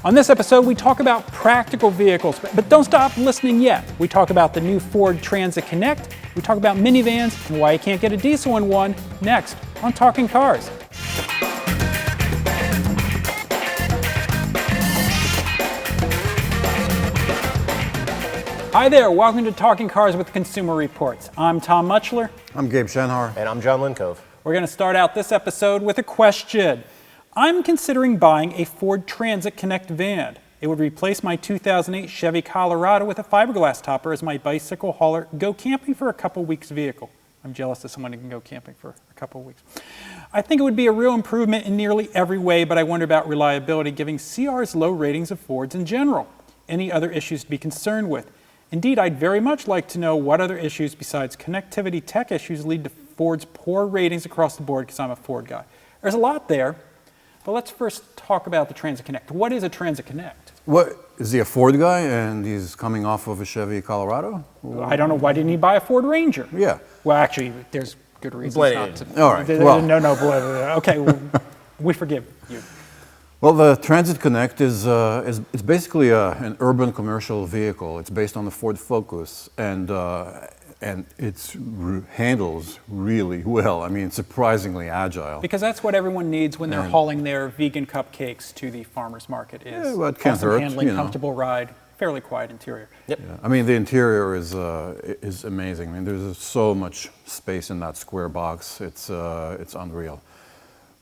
On this episode, we talk about practical vehicles, but don't stop listening yet. We talk about the new Ford Transit Connect, we talk about minivans, and why you can't get a diesel in one, next on Talking Cars. Hi there, welcome to Talking Cars with Consumer Reports. I'm Tom Mutchler. I'm Gabe Shenhar. And I'm John Lincove. We're going to start out this episode with a question. I'm considering buying a Ford Transit Connect van. It would replace my 2008 Chevy Colorado with a fiberglass topper as my bicycle hauler go camping for a couple weeks vehicle. I'm jealous of someone who can go camping for a couple weeks. I think it would be a real improvement in nearly every way, but I wonder about reliability given CR's low ratings of Fords in general. Any other issues to be concerned with? Indeed, I'd very much like to know what other issues besides connectivity tech issues lead to Ford's poor ratings across the board, because I'm a Ford guy. There's a lot there, but let's first talk about the Transit Connect. What is a Transit Connect? What, is he a Ford guy and he's coming off of a Chevy Colorado? I don't know. Why didn't he buy a Ford Ranger? Yeah. Well, actually, there's good reasons not to. All right. Well. Okay, we forgive you. Well, the Transit Connect is it's basically an urban commercial vehicle. It's based on the Ford Focus, and it handles really well. I mean, surprisingly agile. Because that's what everyone needs when they're hauling their vegan cupcakes to the farmer's market. Is well, it can't awesome hurt, handling, comfortable ride, fairly quiet interior. Yep. Yeah. I mean, the interior is amazing. I mean, there's so much space in that square box. It's unreal.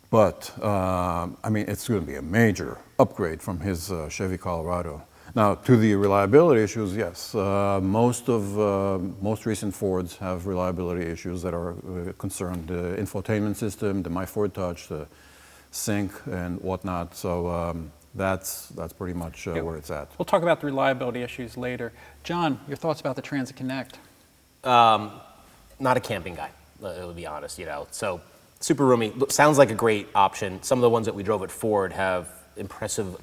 But, I mean, it's going to be a major upgrade from his Chevy Colorado. Now, to the reliability issues, yes. Most recent Fords have reliability issues that are concerned the infotainment system, the My Ford Touch, the sync, and whatnot. So that's pretty much where it's at. We'll talk about the reliability issues later. John, your thoughts about the Transit Connect? Not a camping guy, to be honest, So super roomy, sounds like a great option. Some of the ones that we drove at Ford have impressive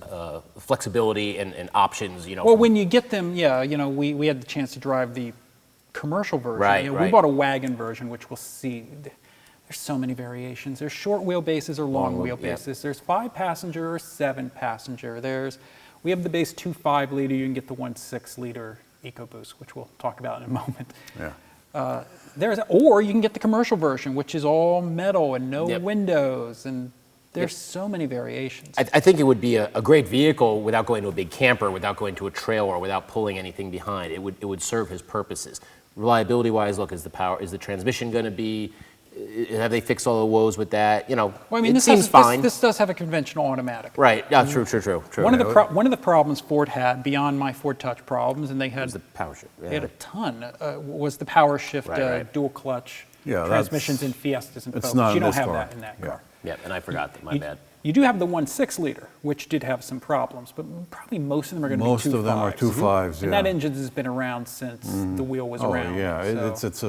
flexibility and options, Well, when you get them, we had the chance to drive the commercial version. Right. We bought a wagon version, which we'll see. There's so many variations. There's short wheelbases or long wheelbases. Yeah. There's 5-passenger or 7-passenger. We have the base 2.5 liter. You can get the 1.6 liter EcoBoost, which we'll talk about in a moment. Yeah. Or you can get the commercial version, which is all metal and no windows, and there's so many variations. I think it would be a great vehicle without going to a big camper, without going to a trailer, without pulling anything behind. It would serve his purposes. Reliability-wise, look, is the transmission going to be? Have they fixed all the woes with that? Well, I mean, it seems fine. This does have a conventional automatic. Right. Yeah. True. One of the problems Ford had beyond my Ford Touch problems, and they had the power shift. Yeah. They had a ton. Was the power shift dual clutch transmissions in Fiestas and Focus. You don't have that in that car. Yeah, and I forgot that. My bad. You do have the 1.6 liter, which did have some problems, but probably most of them are going to be 2.5s. Most of them are 2.5s. And that engine has been around since the wheel was around. Oh yeah, so. it's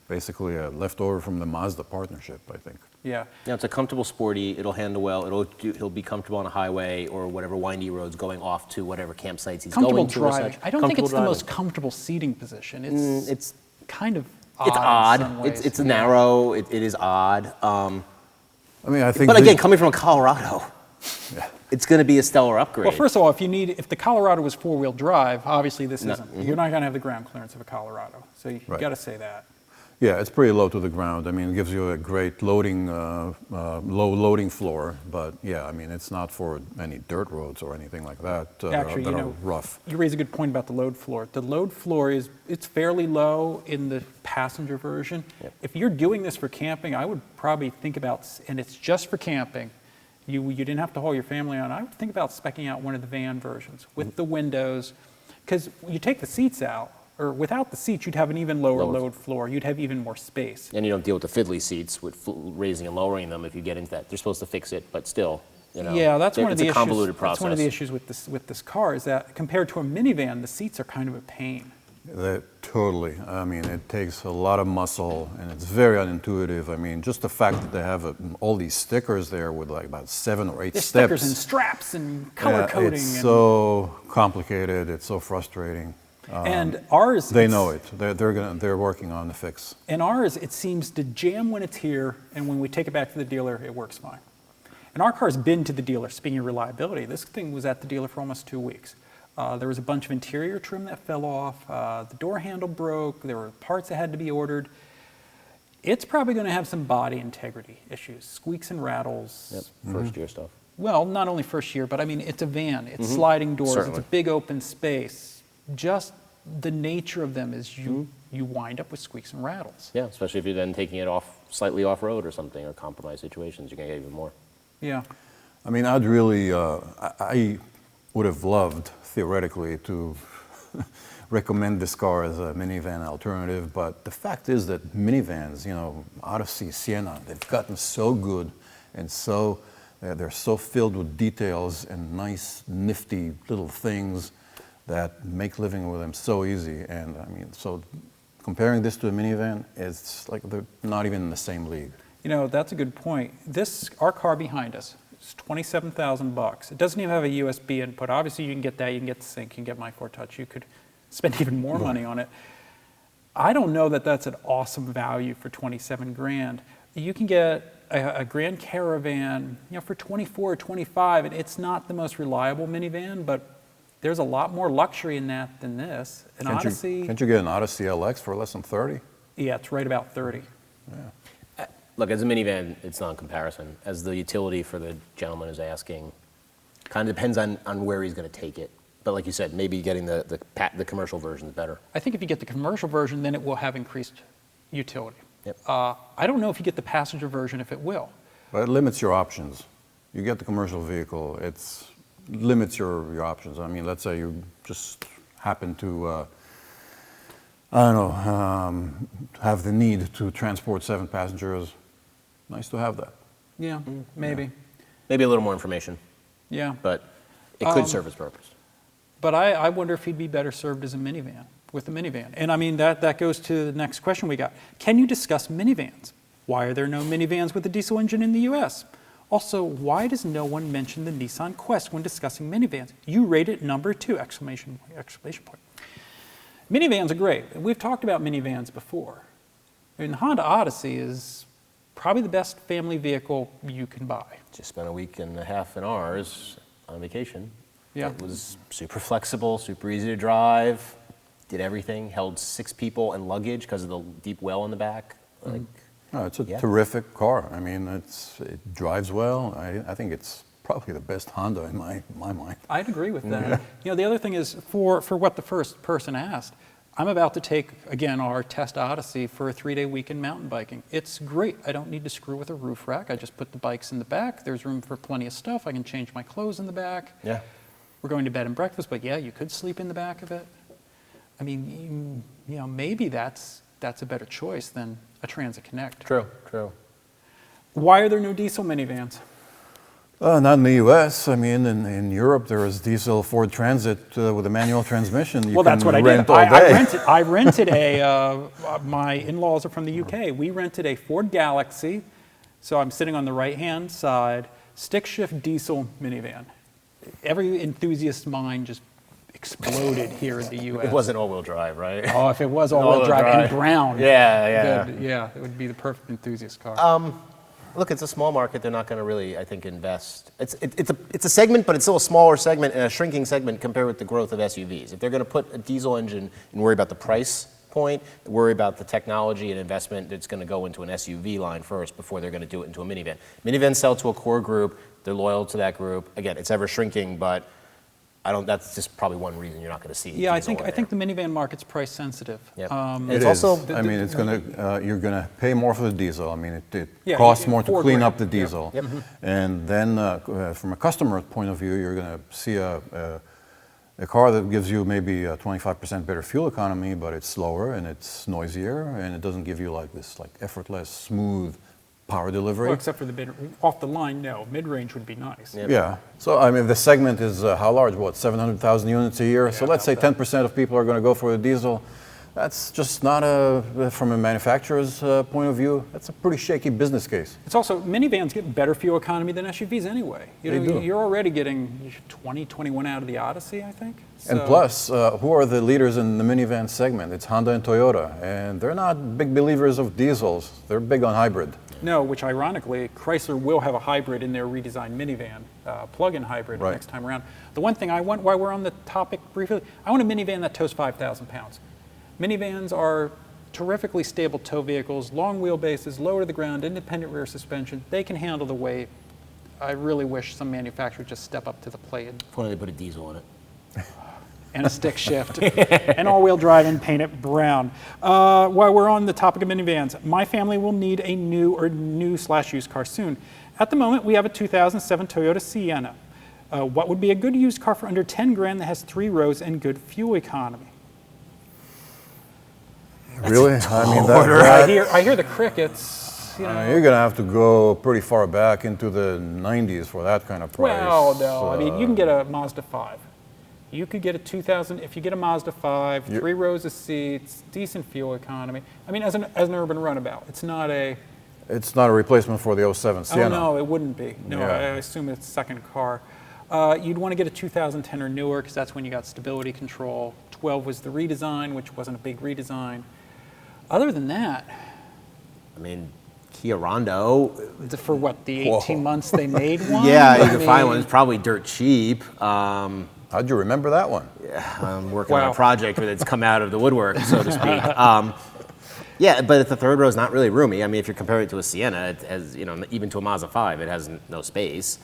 basically a leftover from the Mazda partnership, I think. Yeah. Yeah, it's a comfortable sporty. It'll handle well. He'll be comfortable on a highway or whatever windy roads going off to whatever campsites he's going to. Driving. I don't think it's the most comfortable seating position. It's kind of odd. It's odd. In some ways. It's narrow. It is odd. I mean, I think. But again, coming from a Colorado, it's going to be a stellar upgrade. Well, first of all, if the Colorado was 4-wheel drive, obvly this isn't. You're not going to have the ground clearance of a Colorado, so you got to say that. Yeah, it's pretty low to the ground. I mean, it gives you a great loading, low loading floor. But yeah, I mean, it's not for any dirt roads or anything like that Actually, that are rough. You raise a good point about the load floor. The load floor it's fairly low in the passenger version. Yep. If you're doing this for camping, I would probably think about, and it's just for camping, you didn't have to haul your family on. I would think about speccing out one of the van versions with the windows, because you take the seats out. Or without the seats, you'd have an even lower load floor. You'd have even more space. And you don't deal with the fiddly seats with raising and lowering them if you get into that. They're supposed to fix it, but still, Yeah, that's one of the issues. It's a convoluted process. That's one of the issues with this car is that compared to a minivan, the seats are kind of a pain. Totally. I mean, it takes a lot of muscle, and it's very unintuitive. I mean, just the fact that they have all these stickers there with like about 7 or 8 There's steps. Stickers and straps and color coding. It's so complicated. It's so frustrating. And ours, they know it. They're working on the fix. And ours, it seems to jam when it's here, and when we take it back to the dealer, it works fine. And our car's been to the dealer. Speaking of reliability, this thing was at the dealer for almost 2 weeks. There was a bunch of interior trim that fell off. The door handle broke. There were parts that had to be ordered. It's probably going to have some body integrity issues, squeaks and rattles. Yep. First year stuff. Well, not only first year, but I mean, it's a van. It's sliding doors. Certainly. It's a big open space. Just the nature of them is you wind up with squeaks and rattles. Yeah, especially if you're then taking it slightly off-road or something, or compromised situations, you're going to get even more. Yeah. I mean, I'd really, I would have loved, theoretically, to recommend this car as a minivan alternative, but the fact is that minivans, you know, Odyssey, Sienna, they've gotten so good and so, they're so filled with details and nice, nifty little things that make living with them so easy. And I mean, so comparing this to a minivan, it's like they're not even in the same league. You know, that's a good point. Our car behind us, is $27,000. It doesn't even have a USB input. Obviously, you can get that. You can get the sync. You can get My 4 Touch. You could spend even more money on it. I don't know that that's an awesome value for 27 grand. You can get a Grand Caravan, you know, for 24 or 25, and it's not the most reliable minivan, but there's a lot more luxury in that than this. An Odyssey. Can't you get an Odyssey LX for less than 30? Yeah, it's right about 30. Yeah. Look, as a minivan, it's not in comparison. As the utility for the gentleman is asking, kind of depends on where he's going to take it. But like you said, maybe getting the commercial version is better. I think if you get the commercial version, then it will have increased utility. Yep. I don't know if you get the passenger version, if it will. But it limits your options. You get the commercial vehicle, it limits your options. I mean, let's say you just happen to, I don't know, have the need to transport 7 passengers. Nice to have that. Yeah, maybe. Maybe a little more information, Yeah. but it could serve its purpose. But I wonder if he'd be better served as a minivan, with a minivan. And I mean, that goes to the next question we got. Can you discuss minivans? Why are there no minivans with a diesel engine in the US? Also, why does no one mention the Nissan Quest when discussing minivans? You rate it number 2, exclamation point. Minivans are great. We've talked about minivans before. And the Honda Odyssey is probably the best family vehicle you can buy. Just spent a week and a half in ours on vacation. Yeah. It was super flexible, super easy to drive, did everything, held 6 people and luggage because of the deep well in the back. Like, No, it's a terrific car. I mean, it drives well. I think it's probably the best Honda in my mind. I'd agree with that. You know, the other thing is, for what the first person asked, I'm about to take, again, our test Odyssey for a 3-day weekend mountain biking. It's great. I don't need to screw with a roof rack. I just put the bikes in the back. There's room for plenty of stuff. I can change my clothes in the back. yeah. We're going to bed and breakfast, but yeah, you could sleep in the back of it. I mean, you know, maybe that's a better choice than a Transit Connect. True. Why are there no diesel minivans? Not in the U.S. I mean, in Europe, there is diesel Ford Transit with a manual transmission. You Well, that's can what I did. rent all day. I rented my in-laws are from the UK. We rented a Ford Galaxy, so I'm sitting on the right-hand side, stick shift diesel minivan. Every enthusiast's mind just exploded here in the U.S. It wasn't all-wheel drive, right? Oh, if it was all-wheel drive and brown. Yeah. Then, yeah, it would be the perfect enthusiast car. Look, it's a small market. They're not going to really, I think, invest. It's a segment, but it's still a smaller segment and a shrinking segment compared with the growth of SUVs. If they're going to put a diesel engine and worry about the price point, worry about the technology and investment that's going to go into an SUV line first before they're going to do it into a minivan. Minivans sell to a core group. They're loyal to that group. Again, it's ever shrinking, but that's just probably one reason you're not going to see. Yeah, I think the minivan market's price sensitive. Yep. It is. I mean, it's you're going to pay more for the diesel. I mean, it costs more to clean up the diesel. Yep. And then from a customer point of view, you're going to see a car that gives you maybe a 25% better fuel economy, but it's slower and it's noisier and it doesn't give you like this effortless, smooth power delivery. Well, except for the off the line, no. Mid-range would be nice. Yep. Yeah. So, I mean, the segment is how large? What, 700,000 units a year? So let's say 10% of people are going to go for the diesel. That's just not from a manufacturer's point of view, that's a pretty shaky business case. It's also, minivans get better fuel economy than SUVs anyway. They do. You're already getting 20, 21 out of the Odyssey, I think. And plus, who are the leaders in the minivan segment? It's Honda and Toyota, and they're not big believers of diesels. They're big on hybrid. No, which ironically, Chrysler will have a hybrid in their redesigned minivan, plug-in hybrid Right. next time around. The one thing I want, while we're on the topic briefly, I want a minivan that tows 5,000 pounds. Minivans are terrifically stable tow vehicles, long wheelbases, low to the ground, independent rear suspension. They can handle the weight. I really wish some manufacturer would just step up to the plate If only they put a diesel in it. and a stick shift and all-wheel drive and paint it brown. While we're on the topic of minivans, my family will need a new/used car soon. At the moment, we have a 2007 Toyota Sienna. What would be a good used car for under 10 grand that has 3 rows and good fuel economy? Really? I mean, I hear the crickets. You know. you're going to have to go pretty far back into the 90s for that kind of price. Well, no. I mean, you can get a Mazda 5. You could get a 2000, if you get a Mazda 5, 3 rows of seats, decent fuel economy. I mean, as an urban runabout, it's not a... It's not a replacement for the 07 Sienna. Oh, no, it wouldn't be. No, Yeah. I assume it's second car. You'd want to get a 2010 or newer because that's when you got stability control. 12 was the redesign, which wasn't a big redesign. Other than that, I mean, Kia Rondo. for what, the 18 months they made one? Yeah, you I can mean, find one. It's probably dirt cheap. How'd you remember that one? I'm working on Wow. a project where it's come out of the woodwork, so to speak. Yeah, but if the third row is not really roomy, I mean, if you're comparing it to a Sienna, it has, you know, even to a Mazda 5, it has no space.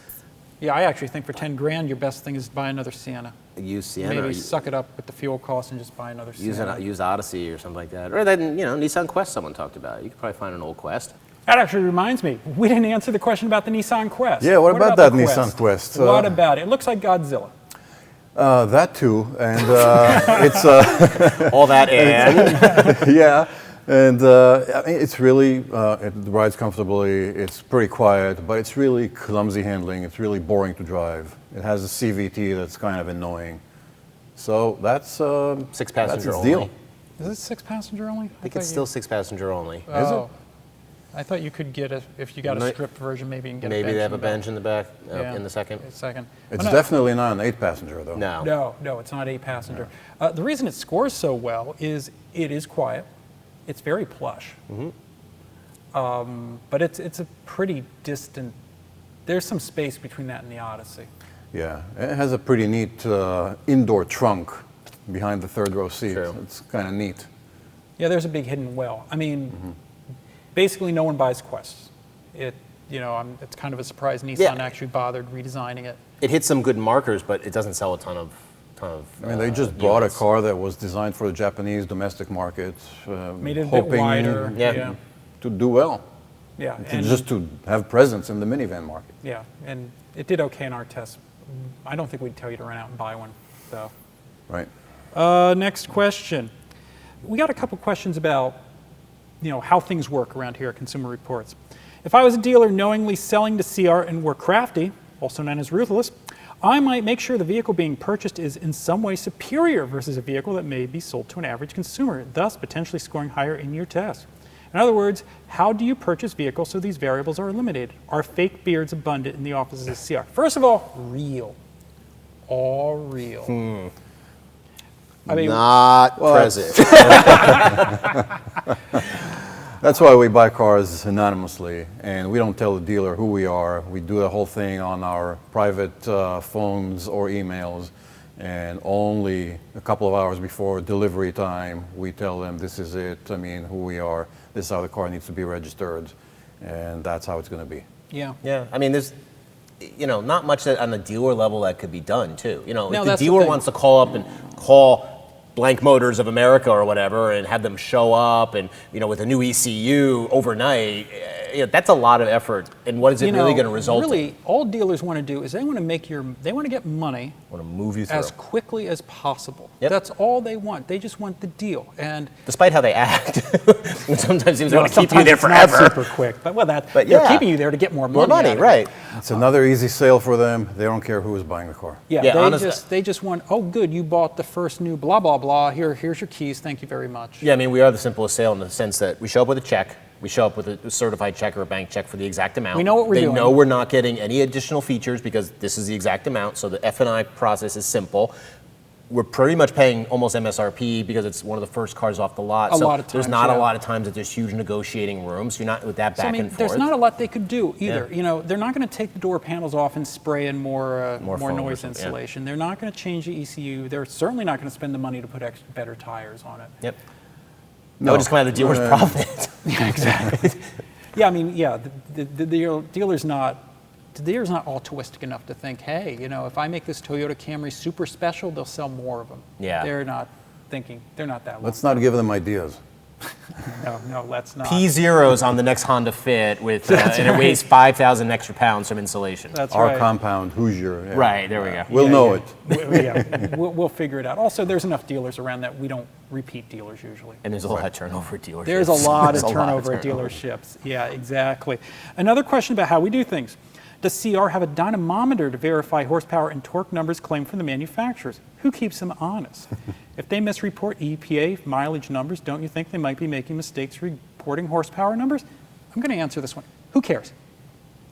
Yeah, I actually think for 10 grand, your best thing is to buy another Sienna. A used Sienna, Maybe or suck it up with the fuel costs and just buy another Sienna. use Odyssey or something like that. Or then, you know, Nissan Quest someone talked about. You could probably find an old Quest. That actually reminds me, we didn't answer the question about the Nissan Quest. Yeah, what about that the Nissan Quest? What about it? It looks like Godzilla. That too, and it's All that and yeah, and I mean, it's really it rides comfortably. It's pretty quiet, but it's really clumsy handling. It's really boring to drive. It has a CVT that's kind of annoying. So that's 6 that's passenger its only. deal. Is it 6-passenger only? I think it's still 6 passenger only. Oh, I thought you could get it, if you got a Might- stripped version, maybe you can get Maybe a bench they have in a the back. bench in the back Yeah, in the second. Second. It's Oh, no. definitely not an 8-passenger though. No. No, it's not 8-passenger. The reason it scores so well is it is quiet. It's very plush. But it's a pretty distant, there's some space between that and the Odyssey. Yeah, it has a pretty neat indoor trunk behind the third row seat. True. It's kind of neat. Yeah, there's a big hidden well. I mean, basically no one buys Quests. It's kind of a surprise Nissan Yeah. actually bothered redesigning it. It hits some good markers, but it doesn't sell a ton of. I mean, they just bought a units. car that was designed for the Japanese domestic market, Made it a bit hoping wider. Yeah. to do well, Yeah. just to have presence in the minivan market. Yeah, and it did okay in our tests. I don't think we'd tell you to run out and buy one. So, Right. next question. We got a couple questions about, how things work around here at Consumer Reports. If I was a dealer knowingly selling to CR and were crafty, also known as ruthless, I might make sure the vehicle being purchased is in some way superior versus a vehicle that may be sold to an average consumer, thus potentially scoring higher in your test. In other words, how do you purchase vehicles so these variables are eliminated? Are fake beards abundant in the offices of CR? First of all, real. All real. I mean, Not present. That's why we buy cars anonymously, and we don't tell the dealer who we are. We do the whole thing on our private phones or emails, and only a couple of hours before delivery time, we tell them this is it, who we are, this is how the car needs to be registered, and that's how it's going to be. yeah. Yeah, I mean, there's, not much that on the dealer level that could be done too. No, If the that's the dealer thing. wants to call up and call Blank Motors of America or whatever and have them show up and, with a new ECU overnight, that's a lot of effort. And what is it really going to result in? Really, all dealers want to do is they want to get money I want to move you through. as quickly as possible. Yep. That's all they want. They just want the deal. And Despite how they act, which sometimes seems they want to keep you sometimes there it's not forever. super quick. But But they're yeah. keeping you there to get more money. More money, out of it. right. It's another easy sale for them. They don't care who is buying the car. Yeah, Yeah, honestly. they just want, oh, good, you bought the first new blah, blah, blah. Here's your keys. Thank you very much. Yeah, I mean, we are the simplest sale in the sense that we show up with a check. We show up with a certified check or a bank check for the exact amount. We know what we're doing. They know we're not getting any additional features because this is the exact amount, so the F&I process is simple. we're pretty much paying almost MSRP because it's one of the first cars off the lot. A so lot of there's times, not yeah. a lot of times that there's huge negotiating room, so you're not with that So, back I mean, and forth. there's not a lot they could do either. Yeah. You know, they're not going to take the door panels off and spray in more More foam or noise something, yeah. insulation. They're not going to change the ECU. They're certainly not going to spend the money to put better tires on it. Yep. That No. would just come out of the dealer's profit. Yeah, exactly. Yeah, I mean, yeah, the dealer's not altruistic enough to think, hey, you know, if I make this Toyota Camry super special, they'll sell more of them. Yeah. They're not thinking, they're not that. Let's not give them ideas. No, let's not. P0s on the next Honda Fit with, and it weighs 5,000 extra pounds from insulation. That's Our right. compound, Hoosier. Yeah. Right, there we go. We'll Yeah, know yeah. it. Yeah, we'll figure it out. Also, there's enough dealers around that we don't repeat dealers usually. And there's a lot of turnover at dealerships. There's a lot of There's turnover at dealerships. Yeah, exactly. Another question about how we do things. Does CR have a dynamometer to verify horsepower and torque numbers claimed from the manufacturers? Who keeps them honest? If they misreport EPA mileage numbers, don't you think they might be making mistakes reporting horsepower numbers? I'm going to answer this one. Who cares?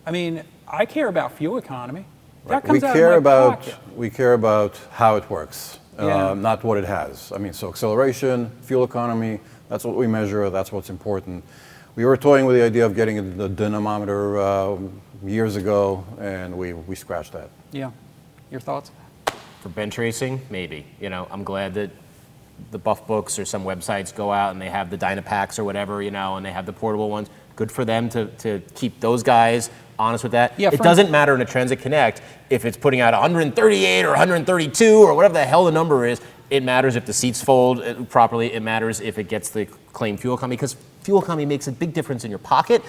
I mean, I care about fuel economy. That comes out of my pocket. We care about how it works, Yeah. not what it has. I mean, so acceleration, fuel economy, that's what we measure, that's what's important. We were toying with the idea of getting the dynamometer years ago, and we scratched that. Yeah. Your thoughts? For bench racing, maybe. You know, I'm glad that the Buff Books or some websites go out and they have the Dynapacks or whatever, you know, and they have the portable ones. Good for them to keep those guys honest with that. Yeah, it doesn't matter in a Transit Connect if it's putting out 138 or 132 or whatever the hell the number is. It matters if the seats fold properly. It matters if it gets the claimed fuel economy, because fuel economy makes a big difference in your pocket.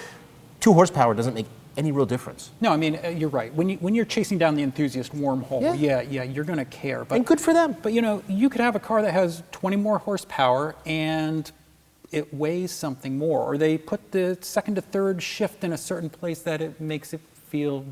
2 horsepower doesn't make any real difference. No, I mean, you're right. When you're chasing down the enthusiast wormhole, yeah, you're going to care. But, And good for them. But, you know, you could have a car that has 20 more horsepower and it weighs something more, or they put the second to third shift in a certain place that it makes it feel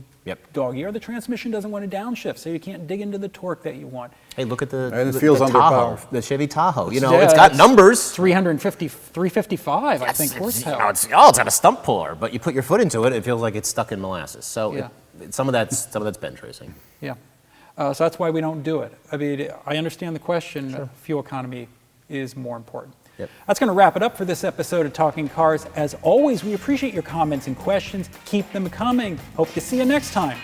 doggy, or the transmission doesn't want to downshift, so you can't dig into the torque that you want. Hey, look at the, And it the, feels the underpowered. Tahoe, the Chevy Tahoe. You know, Yeah, it's got it's numbers. 355, I think, horsepower. It's got a stump puller, but you put your foot into it, it feels like it's stuck in molasses. So Yeah. some of that's bench racing. Yeah. So that's why we don't do it. I mean, I understand the question. Fuel economy is more important. Yep. That's going to wrap it up for this episode of Talking Cars. As always, we appreciate your comments and questions. Keep them coming. Hope to see you next time.